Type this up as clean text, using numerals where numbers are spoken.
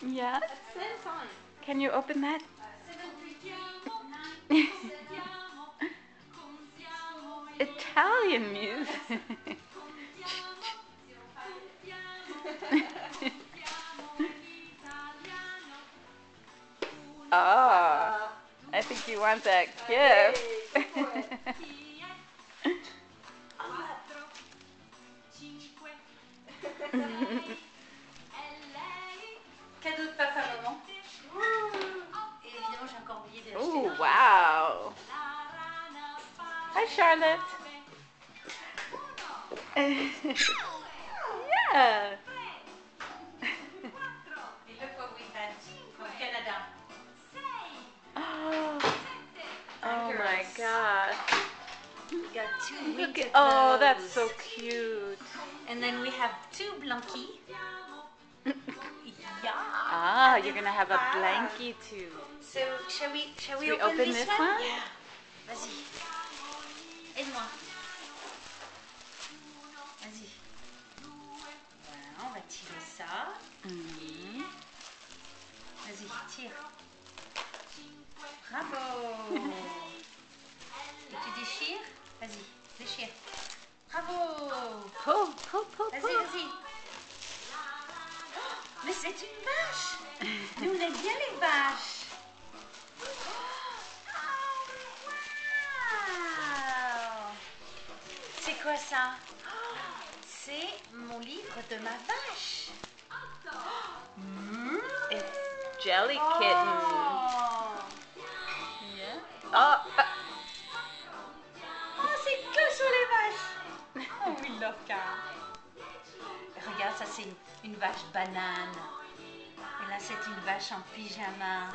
Yeah. At the same time. Can you open that? Italian music. Oh, I think you want that gift. Cadeau de papa, maman. Et évidemment, j'ai encore oublié d'acheter. Oh, wow. Hi, Charlotte. Yeah. Et look what we had from Canada. Oh my God. We got two Look winter at, oh, clothes. that's so cute. And then we have two blankie. Yeah. Ah, And you're then gonna have a five. blankie too. So shall we we open this one? Yeah. Vas-y. Aide-moi. Vas-y. Voilà, on va tirer ça. Vas-y, tire. Bravo. Et tu déchires? Vas-y, déchire. Bravo. Pull, pull, pull, Vas-y, pull. vas-y. Oh, mais c'est une vache. Nous, on aime bien les vaches. Wow. C'est quoi ça? C'est mon livre de ma vache. It's Jelly Kitten. Oh, Yeah. Oh, oh c'est que sur les vaches. Oh, we love car. Regarde, ça c'est une vache banane. Et là, c'est une vache en pyjama.